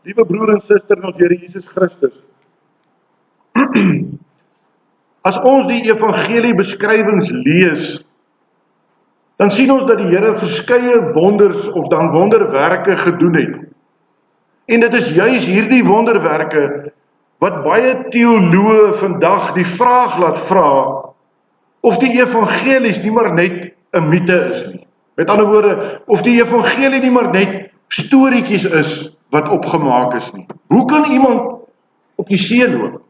Liewe broer en suster in ons Here Jesus Christus, as ons die evangelie beskrywings lees, dan sien ons dat die Here verskeie wonders of dan wonderwerke gedoen het. En dit is juis hierdie wonderwerke wat baie teoloë vandag die vraag laat vra of die evangelies nie maar net 'n mite is nie. Met ander woorde, of die evangelie nie maar net storieetjies is wat opgemaak is nie. Hoe kan iemand op die see loop?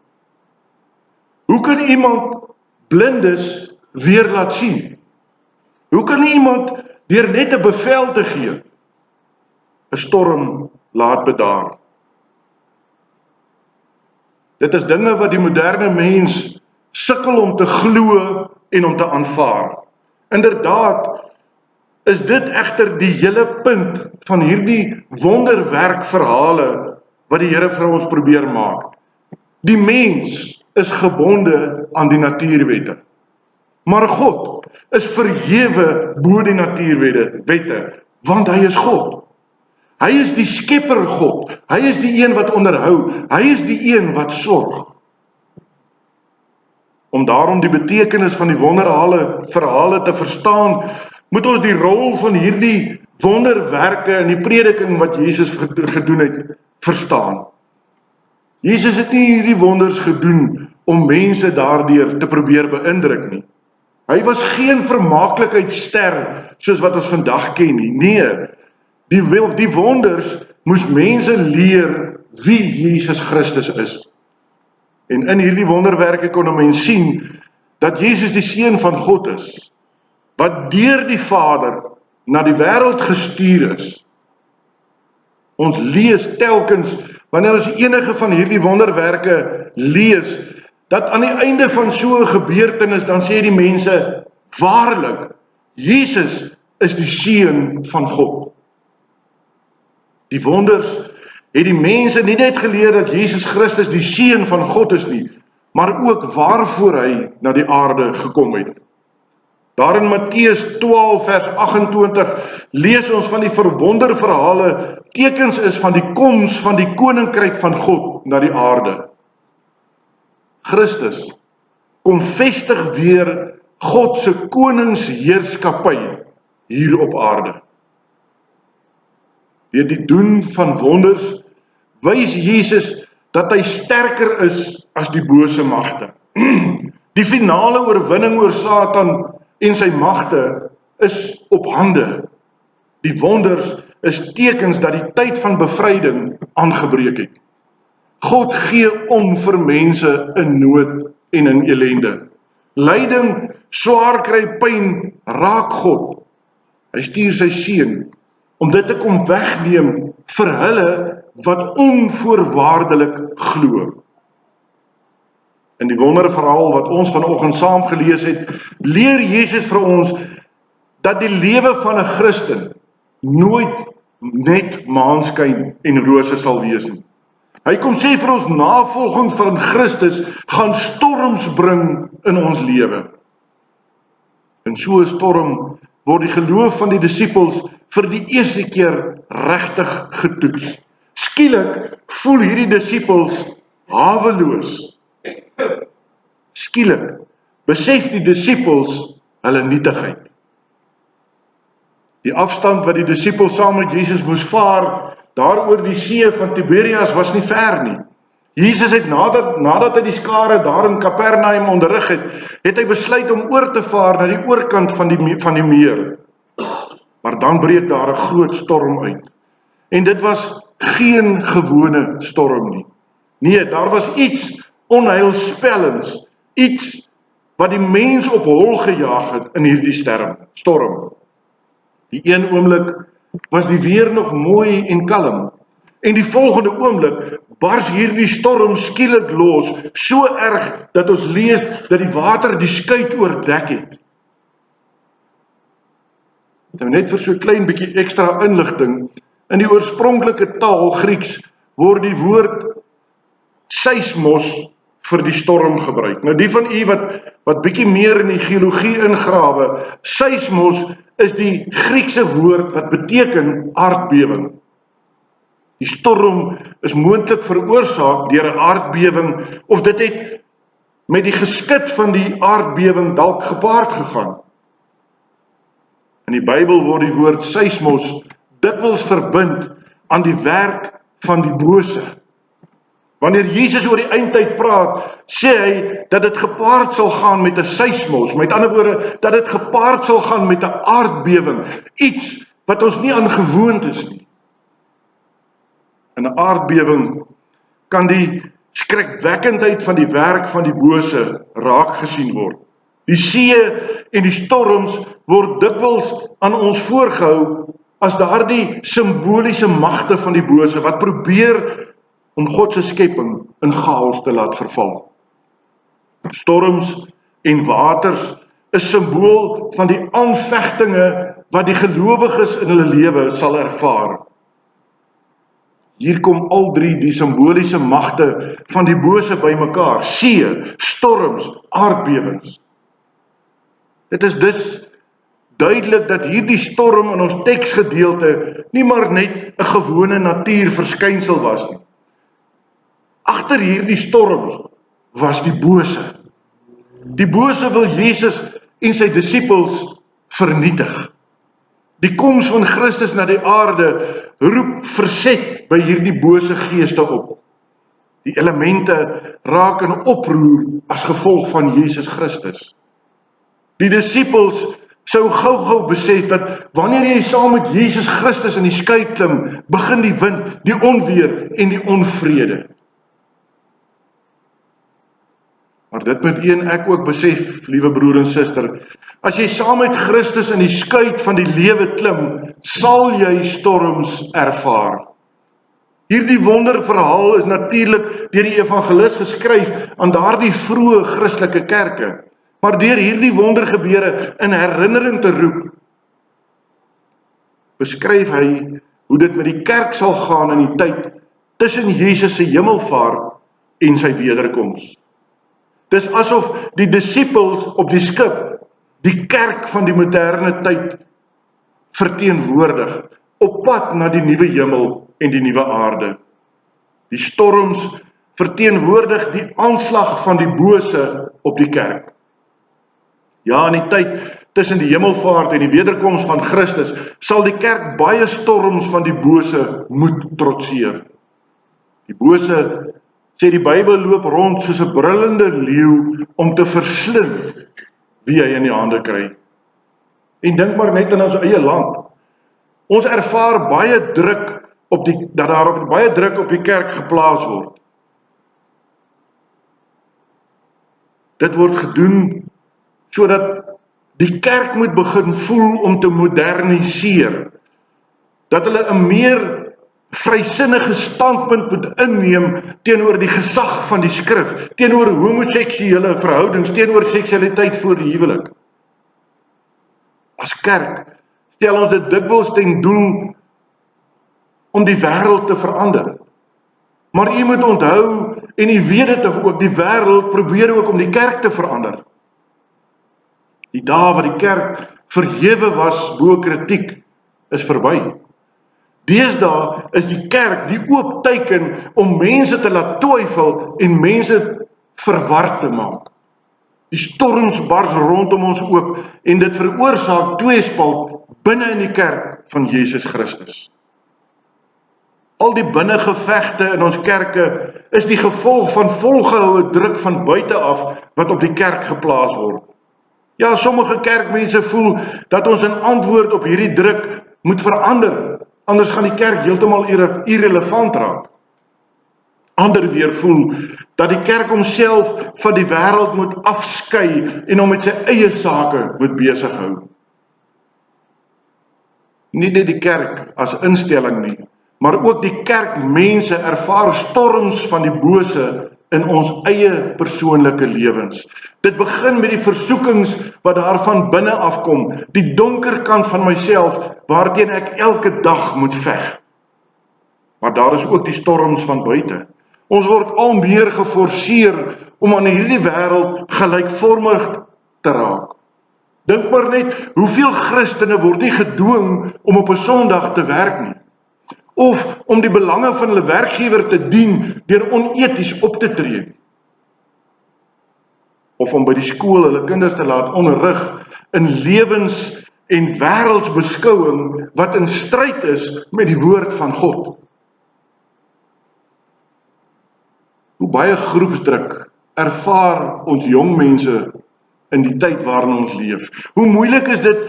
Hoe kan iemand blindes weer laat sien? Hoe kan iemand deur net 'n bevel te gee 'n storm laat bedaar? Dit is dinge wat die moderne mens sukkel om te glo en om te aanvaar. Inderdaad is dit egter die hele punt van hierdie wonderwerkverhale wat die Here vir ons probeer maak. Die mens is gebonde aan die natuurwette. Maar God is verhewe bo die natuurwette, want hy is God. Hy is die skepper God. Hy is die een wat onderhou. Hy is die een wat sorg. Om daarom die betekenis van die wonderverhale te verstaan, moet ons die rol van hierdie wonderwerke in die prediking wat Jesus gedoen het, verstaan. Jesus het nie hierdie wonders gedoen om mense daardeur te probeer beïndruk nie. Hy was geen vermaaklikheidster soos wat ons vandag ken nie. Nee, die wonders moes mense leer wie Jesus Christus is. En in hierdie wonderwerke kon 'n mens sien dat Jesus die Seun van God is, wat deur die Vader na die wêreld gestuur is. Ons lees telkens, wanneer ons enige van hierdie wonderwerke lees, dat aan die einde van so 'n gebeurtenis, dan sê die mense, waarlik, Jesus is die Seun van God. Die wonders het die mense nie net geleer dat Jesus Christus die Seun van God is nie, maar ook waarvoor hy na die aarde gekom het. Daar in Matteus 12 vers 28 lees ons van die verwonderverhale, tekens is van die koms van die koninkryk van God na die aarde. Christus kom vestig weer God se koningsheerskappy hier op aarde. Deur die doen van wonders wys Jesus dat hy sterker is as die bose magte. Die finale oorwinning oor Satan en sy magte is op hande. Die wonders is tekens dat die tyd van bevryding aangebreek het. God gee om vir mense in nood en in ellende. Lyding, swaar kry, pyn, raak God. Hy stuur sy Seun om dit te kom wegneem vir hulle wat onvoorwaardelik glo. In die wonderverhaal wat ons vanoggend saam gelees het, leer Jesus vir ons dat die lewe van 'n Christen nooit net maanskyn en rose sal wees nie. Hy kom sê vir ons, navolging van Christus gaan storms bring in ons lewe. In so 'n storm word die geloof van die disippels vir die eerste keer regtig getoets. Skielik voel hierdie disippels haweloos. Skielik besef die disippels hulle nietigheid. Die afstand wat die disippels saam met Jesus moes vaar, daar oor die see van Tiberias, was nie ver nie. Jesus het nadat hy die skare daar in Kapernaum onderrig het hy besluit om oor te vaar na die oorkant van die meer. Maar dan breek daar 'n groot storm uit. En dit was geen gewone storm nie. Nee, daar was iets onheilspellends, iets wat die mens op hol gejaag het in hierdie storm. Die een oomblik was die weer nog mooi en kalm, en die volgende oomblik bars hierdie storm skielik los, so erg dat ons lees dat die water die skuit oordek het. Net vir so 'n klein bietjie ekstra inligting, in die oorspronklike taal Grieks word die woord seismos vir die storm gebruik. Nou die van u wat bietjie meer in die geologie ingrawe, seismos is die Griekse woord wat beteken aardbewing. Die storm is moontlik veroorsaak deur 'n aardbewing, of dit het met die geskit van die aardbewing dalk gepaard gegaan. In die Bybel word die woord seismos dikwels verbind aan die werk van die bose. Wanneer Jesus oor die eindtyd praat, sê hy dat dit gepaard sal gaan met 'n seismos, met ander woorde, dat dit gepaard sal gaan met 'n aardbewing, iets wat ons nie aan gewoond is nie. In 'n aardbewing kan die skrikwekkendheid van die werk van die bose raak gesien word. Die see en die storms word dikwels aan ons voorgehou as daardie simboliese magte van die bose wat probeer om God se skepping in chaos te laat verval. Storms en waters is simbool van die aanvegtinge wat die gelowiges in hulle lewe sal ervaar. Hier kom al drie die simboliese magte van die bose bymekaar: see, storms, aardbewings. Dit is dus duidelik dat hierdie storm in ons teksgedeelte nie maar net 'n gewone natuurverskynsel was nie. Agter hierdie storms was die bose. Die bose wil Jesus en sy disippels vernietig. Die koms van Christus na die aarde roep verset by hierdie bose geeste op. Die elemente raak in oproer as gevolg van Jesus Christus. Die disippels sou gou-gou besef dat wanneer jy saam met Jesus Christus in die skei klim, begin die wind, die onweer en die onvrede. Maar dit moet u en ek ook besef, liewe broer en suster, as jy saam met Christus in die skuit van die lewe klim, sal jy storms ervaar. Hierdie wonderverhaal is natuurlik deur die evangelis geskryf aan daardie vroeë Christelike kerke, maar deur hierdie wondergebeure in herinnering te roep, beskryf hy hoe dit met die kerk sal gaan in die tyd tussen Jesus se hemelvaart en sy wederkoms. Dis asof die disippels op die skip die kerk van die moderne tyd verteenwoordig, op pad na die nuwe hemel en die nuwe aarde. Die storms verteenwoordig die aanslag van die bose op die kerk. Ja, in die tyd tussen die hemelvaart en die wederkoms van Christus sal die kerk baie storms van die bose moet trotseer. Die bose, sê die Bybel, loop rond soos 'n brullende leeu om te verslind wie hy in die hande kry. En dink maar net aan ons eie land. Ons ervaar baie druk dat daar baie druk op die kerk geplaas word. Dit word gedoen sodat die kerk moet begin voel om te moderniseer. Dat hulle 'n meer vrysinnige standpunt moet inneem teenoor die gesag van die skrif, teenoor homoseksuele verhoudings, teenoor seksualiteit voor die huwelik. As kerk stel ons dit dikwels ten doel om die wêreld te verander. Maar u moet onthou, en u weet dit ook, die wêreld probeer ook om die kerk te verander. Die dae wat die kerk verhewe was bo kritiek is verby. Deesdae is die kerk die oop teiken om mense te laat twyfel en mense verward te maak. Die storms bars rondom ons oop en dit veroorsaak tweespalt binne in die kerk van Jesus Christus. Al die binnengevegte in ons kerke is die gevolg van volgehoue druk van buite af wat op die kerk geplaas word. Ja, sommige kerkmense voel dat ons in antwoord op hierdie druk moet verander, anders gaan die kerk heeltemal irrelevant raak. Ander weer voel dat die kerk homself van die wêreld moet afskei en hom met sy eie sake moet besig hou. Nie net die kerk as instelling nie, maar ook die kerkmense ervaar storms van die bose in ons eie persoonlike lewens. Dit begin met die versoekings wat daar van binne afkom, die donker kant van myself waarteen ek elke dag moet veg. Maar daar is ook die storms van buite. Ons word al meer geforseer om aan hierdie wêreld gelykvormig te raak. Dink maar net, hoeveel Christene word nie gedwing om op 'n Sondag te werk nie. of om die belange van hulle werkgewer te dien deur oneties op te tree nie. Of om by die skool hulle kinders te laat onderrig in lewens- en wêreldsbeskouing wat in stryd is met die woord van God. Hoe baie groepsdruk ervaar ons jong mense in die tyd waarin ons leef. Hoe moeilik is dit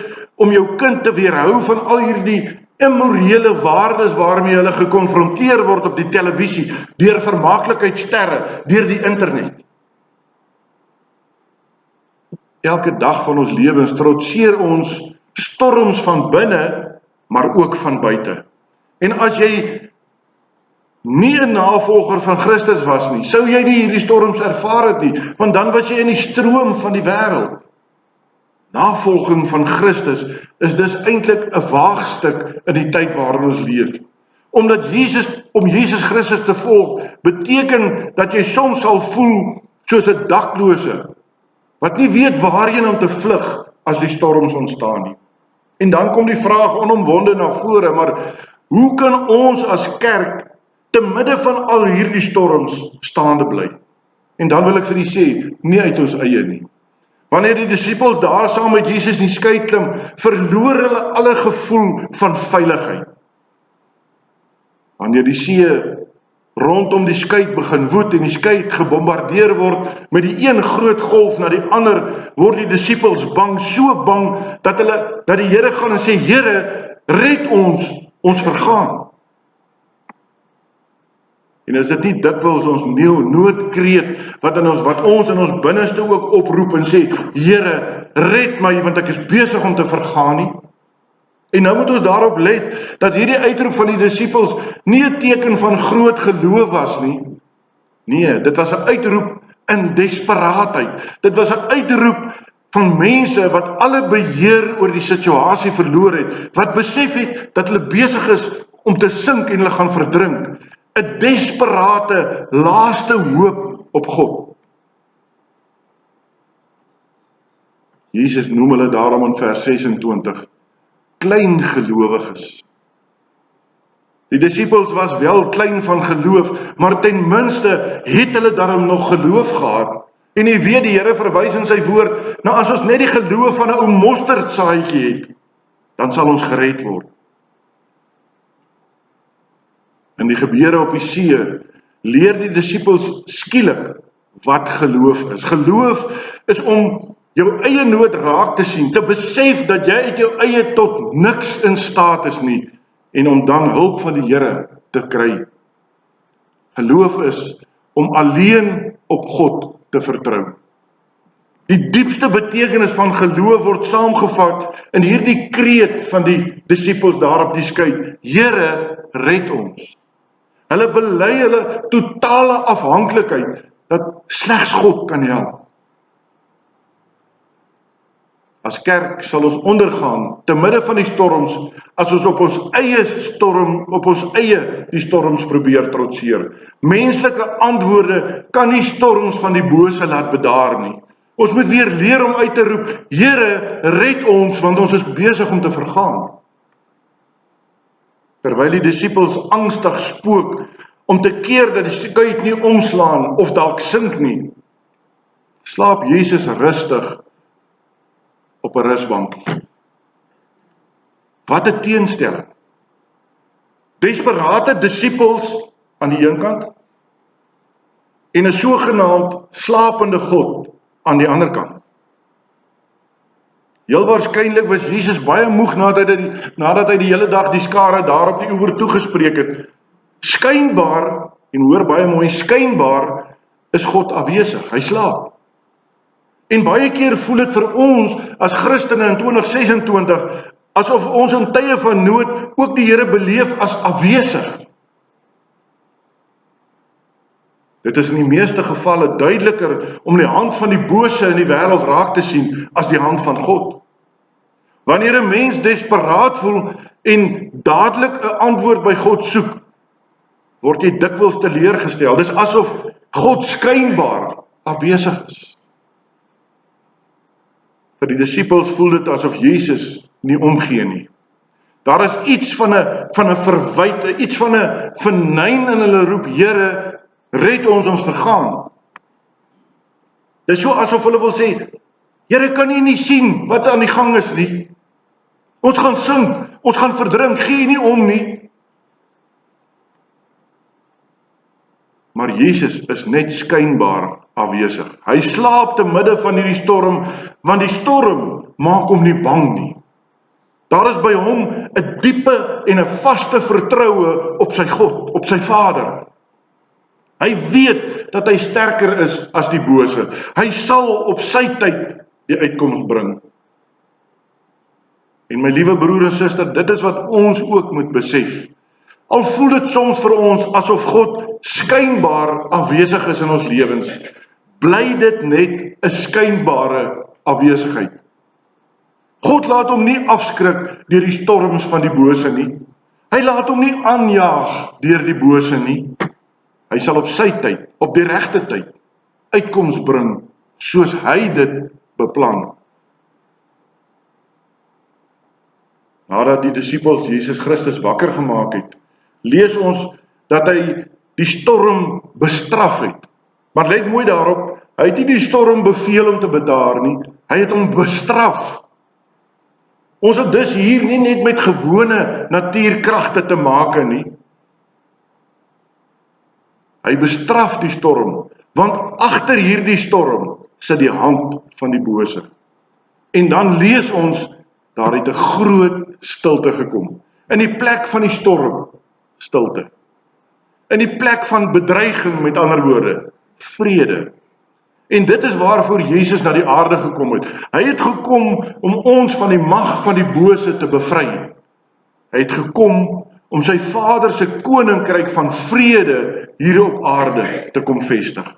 om jou kind te weerhou van al hierdie immorele waardes waarmee hulle gekonfronteer word op die televisie, deur vermaaklikheidsterre, deur die internet. Elke dag van ons lewens trotseer ons storms van binne, maar ook van buite. En as jy nie 'n navolger van Christus was nie, sou jy nie hierdie storms ervaar het nie, want dan was jy in die stroom van die wêreld. Navolging van Christus is dus eintlik 'n waagstuk in die tyd waarin ons leef. Om Jesus Christus te volg, beteken dat jy soms sal voel soos 'n daklose, wat nie weet waarheen om te vlug as die storms ontstaan nie. En dan kom die vraag onomwonde na vore, maar hoe kan ons as kerk te midde van al hierdie storms staande bly? En dan wil ek vir u sê, nie uit ons eie nie. Wanneer die disippels daar saam met Jesus in die skei klim, verloor hulle alle gevoel van veiligheid. Wanneer die see rondom die skei begin woed en die skei gebombardeer word met die een groot golf na die ander, word die disippels bang, so bang dat die Here gaan en sê, Here, red ons, ons vergaan. En is dit nie dikwels ons noodkreet wat ons in ons binneste ook oproep en sê, Here, red my, want ek is besig om te vergaan nie. En nou moet ons daarop let, dat hierdie uitroep van die disippels nie 'n teken van groot geloof was nie. Nee, dit was 'n uitroep in desperaatheid. Dit was 'n uitroep van mense wat alle beheer oor die situasie verloor het, wat besef het dat hulle besig is om te sink en hulle gaan verdrink. 'n Desperate laaste hoop op God. Jesus noem hulle daarom in vers 26 klein gelowiges. Die disippels was wel klein van geloof, maar ten minste het hulle daarom nog geloof gehad. En jy weet, die Here verwys in sy woord, nou as ons net die geloof van 'n ou mosterdsaadjie het, dan sal ons gered word. In die gebeure op die see leer die disippels skielik wat geloof is. Geloof is om jou eie nood raak te sien, te besef dat jy uit jou eie tot niks in staat is nie, en om dan hulp van die Here te kry. Geloof is om alleen op God te vertrou. Die diepste betekenis van geloof word saamgevat in hierdie kreet van die disippels daar op die skei. Here, red ons. Hulle bely hulle totale afhanklikheid, dat slegs God kan help. As kerk sal ons ondergaan, te midde van die storms, as ons op ons eie die storms probeer trotseer. Menslike antwoorde kan nie storms van die bose laat bedaar nie. Ons moet weer leer om uit te roep, Here, red ons, want ons is besig om te vergaan. Terwyl die disippels angstig spook om te keer dat die skei nie omslaan of dalk sink nie, slaap Jesus rustig op 'n rusbankie. Wat 'n teenstelling. Desperate disippels aan die een kant en 'n sogenaamd slapende God aan die ander kant. Heel waarskynlik was Jesus baie moeg nadat hy die hele dag die skare daar op die oewer toegespreek het. Skynbaar, en hoor baie mooi, skynbaar is God afwesig, hy slaap. En baie keer voel dit vir ons as Christene in 2026 asof ons in tye van nood ook die Here beleef as afwesig. Dit is in die meeste gevalle duideliker om die hand van die bose in die wêreld raak te sien as die hand van God. Wanneer 'n mens desperaat voel en dadelik 'n antwoord by God soek, word jy dikwels teleurgestel. Dis asof God skynbaar afwesig is. Vir die disippels voel dit asof Jesus nie omgee nie. Daar is iets van 'n verwyte, iets van 'n vernyn in hulle roep, Here, red ons vergaan. Dit is so asof hulle wil sê, Here, kan U nie sien wat aan die gang is nie? Ons gaan sink, ons gaan verdrink, gee U nie om nie. Maar Jesus is net skynbaar afwesig. Hy slaap te midde van hierdie storm, want die storm maak hom nie bang nie. Daar is by hom 'n diepe en 'n vaste vertroue op sy God, op sy Vader. Hy weet dat hy sterker is as die bose. Hy sal op sy tyd die uitkoms bring. En my liewe broer en suster, dit is wat ons ook moet besef. Al voel dit soms vir ons asof God skynbaar afwesig is in ons lewens, bly dit net 'n skynbare afwesigheid. God laat hom nie afskrik deur die storms van die bose nie. Hy laat hom nie aanjaag deur die bose nie. Hy sal op sy tyd, op die regte tyd, uitkoms bring, soos hy dit beplan. Nadat die disippels Jesus Christus wakker gemaak het, lees ons dat hy die storm bestraf het. Maar let mooi daarop, hy het nie die storm beveel om te bedaar nie, hy het hom bestraf. Ons het dus hier nie net met gewone natuurkragte te make nie. Hy bestraf die storm, want agter hierdie storm sit die hand van die bose. En dan lees ons, daar het 'n groot stilte gekom. In die plek van die storm, stilte. In die plek van bedreiging, met ander woorde, vrede. En dit is waarvoor Jesus na die aarde gekom het. Hy het gekom om ons van die mag van die bose te bevry. Hy het gekom om sy Vader se koninkryk van vrede hier op aarde te kom vestig.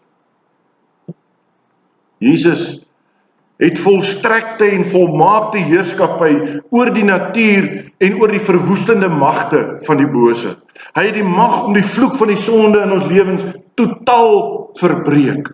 Jesus het volstrekte en volmaakte heerskappy oor die natuur en oor die verwoestende magte van die bose. Hy het die mag om die vloek van die sonde in ons lewens totaal verbreek.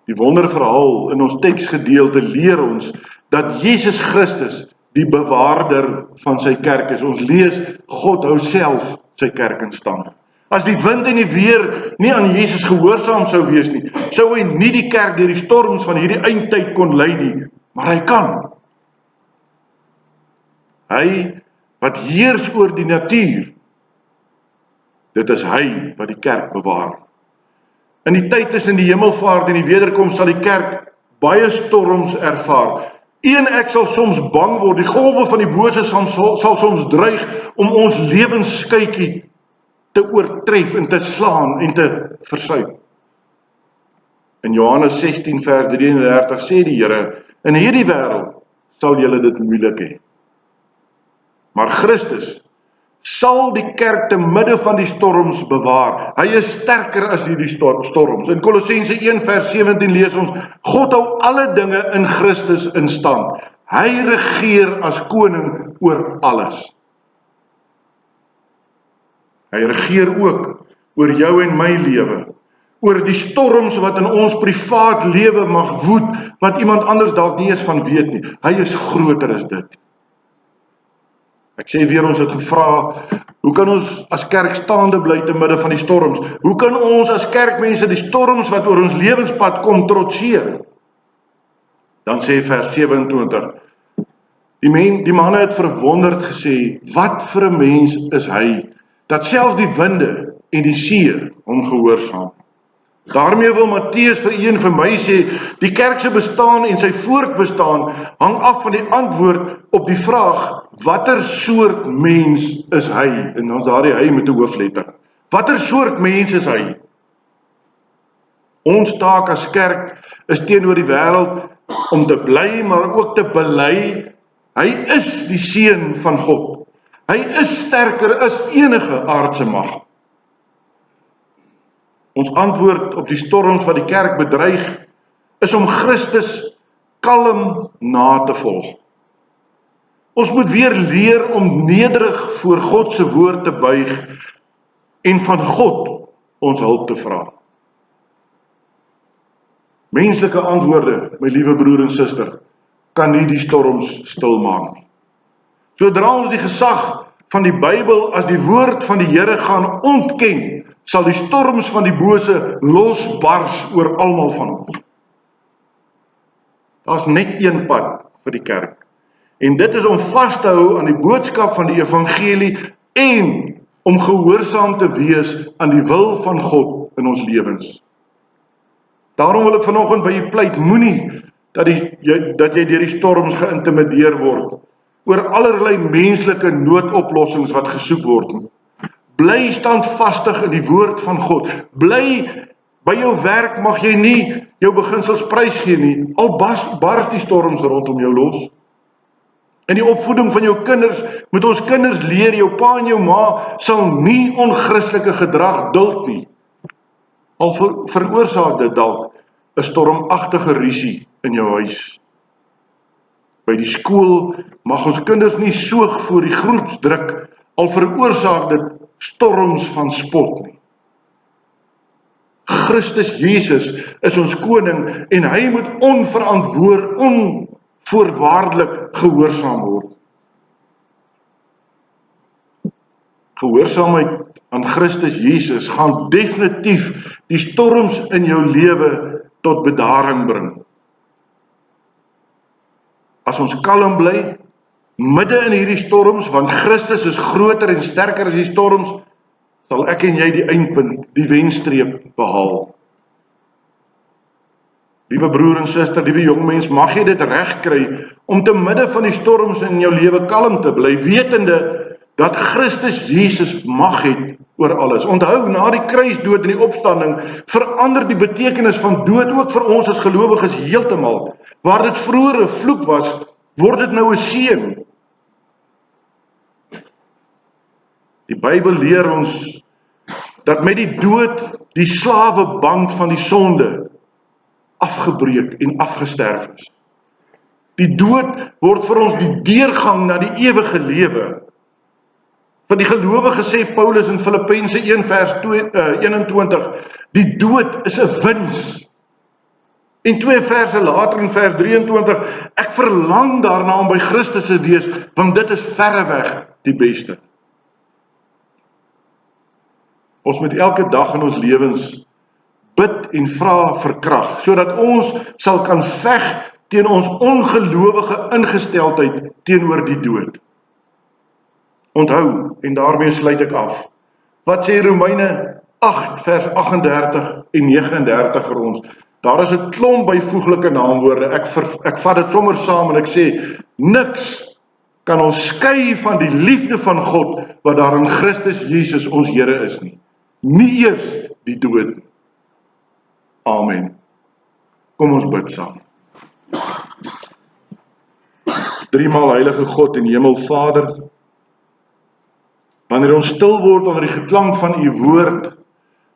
Die wonderverhaal in ons teksgedeelte leer ons dat Jesus Christus die bewaarder van sy kerk is. Ons lees, God hou self sy kerk in stand. As die wind en die weer nie aan Jesus gehoorsaam sou wees nie, sou hy nie die kerk deur die storms van hierdie eindtyd kon lei nie, maar hy kan. Hy wat heers oor die natuur, dit is hy wat die kerk bewaar. In die tyd tussen die hemelvaart en die wederkoms sal die kerk baie storms ervaar. Ek sal soms bang word, die golwe van die bose sal soms dreig om ons lewensskytjie te oortref en te slaan en te versuip. In Johannes 16 vers 33 sê die Here, in hierdie wêreld sal julle dit moeilik hê. Maar Christus sal die kerk te midde van die storms bewaar. Hy is sterker as die storms. In Kolossense 1 vers 17 lees ons, God hou alle dinge in Christus in stand. Hy regeer as koning oor alles. Hy regeer ook oor jou en my lewe, oor die storms wat in ons privaat lewe mag woed, wat iemand anders dalk nie eens van weet nie. Hy is groter as dit. Ek sê weer, ons het gevra, hoe kan ons as kerk staande bly te midde van die storms? Hoe kan ons as kerkmense die storms wat oor ons lewenspad kom trotseer? Dan sê vers 27, die manne het verwonderd gesê, wat vir 'n mens is hy, dat selfs die winde en die see hom gehoorsaam. Daarmee wil Matteus vir u en vir my sê, die kerk se bestaan en sy voortbestaan hang af van die antwoord op die vraag, watter soort mens is hy? En dan is daar die hy met 'n hoofletter. Watter soort mens is hy? Ons taak as kerk is teenoor die wêreld om te bly, maar ook te bely, hy is die seun van God. Hy is sterker as enige aardse mag. Ons antwoord op die storms wat die kerk bedreig, is om Christus kalm na te volg. Ons moet weer leer om nederig voor God se woord te buig en van God ons hulp te vra. Menslike antwoorde, my liewe broer en suster, kan nie die storms stilmaak nie. Sodra ons die gesag van die Bybel as die woord van die Here gaan ontken, sal die storms van die bose losbars oor almal van ons. Daar's net een pad vir die kerk. En dit is om vas te hou aan die boodskap van die evangelie en om gehoorsaam te wees aan die wil van God in ons lewens. Daarom wil ek vanoggend by u pleit, moenie dat jy deur die storms geïntimideer word oor allerlei menslike noodoplossings wat gesoek word. Bly standvastig in die woord van God. Bly by jou werk, mag jy nie jou beginsels prysgee nie, al bars die storms rondom jou los. In die opvoeding van jou kinders, moet ons kinders leer, jou pa en jou ma sal nie onchristelike gedrag duld nie. Al veroorsaak dit dalk 'n stormagtige rusie in jou huis. By die skool mag ons kinders nie soog voor die groepsdruk, al veroorsaak dit storms van spot nie. Christus Jesus is ons koning en hy moet onvoorwaardelik gehoorsaam word. Gehoorsaamheid aan Christus Jesus gaan definitief die storms in jou lewe tot bedaring bring. As ons kalm bly, midde in hierdie storms, want Christus is groter en sterker as die storms, sal ek en jy die eindpunt, die wenstreep behaal. Liewe broer en suster, liewe jongmens, mag jy dit reg kry om te midde van die storms in jou lewe kalm te bly, wetende dat Christus Jesus mag het oor alles. Onthou, na die kruisdood en die opstanding verander die betekenis van dood ook vir ons as gelowiges heeltemal. Waar dit vroeër 'n vloek was, word dit nou 'n seën. Die Bybel leer ons dat met die dood die slaweband van die sonde afgebreek en afgesterf is. Die dood word vir ons die deurgang na die ewige lewe. Van die gelowige sê Paulus in Filippense 1 vers 21, die dood is 'n wins. En 2 verse later in vers 23, ek verlang daarna om by Christus te wees, want dit is verreweg die beste. Ons moet elke dag in ons lewens bid en vra vir krag, sodat ons sal kan veg teen ons ongelowige ingesteldheid teenoor die dood. Onthou, en daarmee sluit ek af, wat sê Romeine 8 vers 38 en 39 vir ons? Daar is 'n klomp byvoeglike naamwoorde, ek vat dit sommer saam en ek sê, niks kan ons skei van die liefde van God, wat daar in Christus Jesus ons Here is nie. Nie eers die dood nie. Amen. Kom ons bid saam. Driemaal heilige God en Hemelvader, wanneer ons stil word onder die geklank van u woord,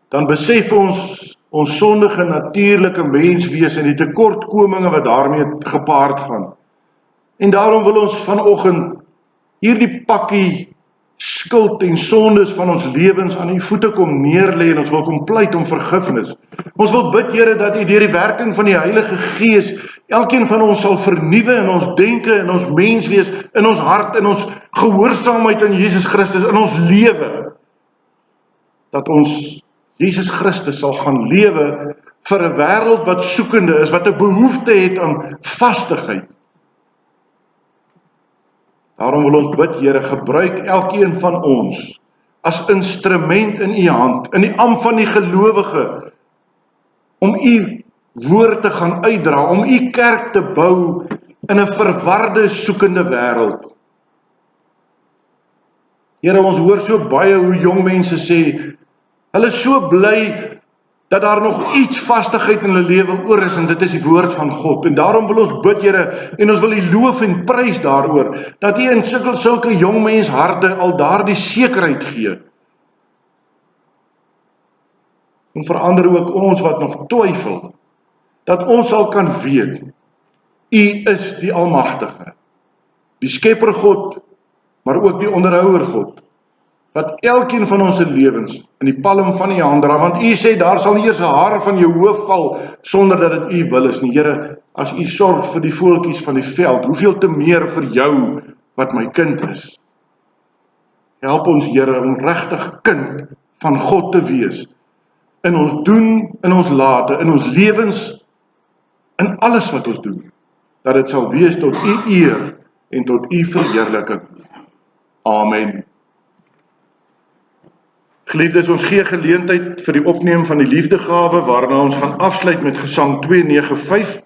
dan besef ons sondige natuurlike menswees en die tekortkominge wat daarmee gepaard gaan. En daarom wil ons vanoggend hierdie pakkie skuld en sondes van ons lewens aan u voete kom neerlê en ons wil kom pleit om vergifnis. Ons wil bid, Here, dat u deur die werking van die Heilige Gees elkeen van ons sal vernuwe in ons denke, in ons menswees, in ons hart, in ons gehoorsaamheid aan Jesus Christus, in ons lewe. Dat ons Jesus Christus sal gaan lewe vir 'n wêreld wat soekende is, wat 'n behoefte het aan vastigheid. Daarom wil ons bid, Here, gebruik elkeen van ons as instrument in u hand, in die ampt van die gelowige, om u woord te gaan uitdra, om u kerk te bou in 'n verwarde, soekende wêreld. Here, ons hoor so baie hoe jong mense sê, hulle is so bly dat daar nog iets vastigheid in hulle lewe oor is, en dit is die woord van God. En daarom wil ons bid, Here, en ons wil u loof en prys daaroor, dat u in sulke jong mens harte al daardie sekerheid gee. En verander ook ons wat nog twyfel, dat ons sal kan weet, u is die Almagtige, die Skepper God, maar ook die Onderhouer God, wat elkeen van ons lewens in die palm van u hand dra, want u sê, daar sal nie eers 'n haar van jou hoof val, sonder dat dit u wil is nie. Here, as u sorg vir die voeltjies van die veld, hoeveel te meer vir jou wat my kind is. Help ons, Here, om regtig kind van God te wees, in ons doen, in ons late, in ons lewens, in alles wat ons doen, dat dit sal wees tot U eer en tot U verheerliking. Amen. Geliefdes, ons gee geleentheid vir die opneem van die liefdegawe, waarna ons gaan afsluit met Gesang 295.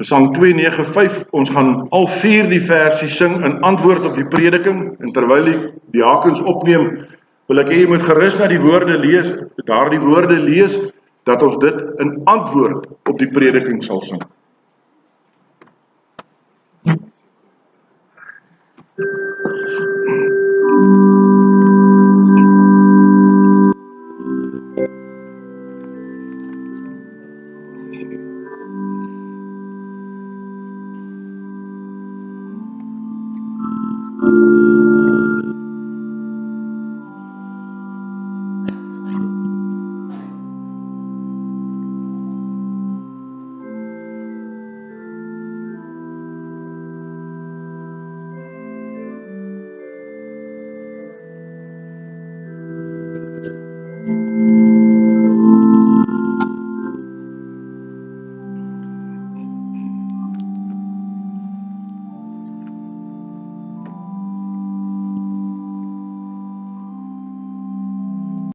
Gesang 295, ons gaan al 4 die versie sing in antwoord op die prediking, en terwyl die diakens opneem, wil ek hê jy moet gerus na die woorde lees, daardie woorde lees, dat ons dit in antwoord op die prediking sal sing.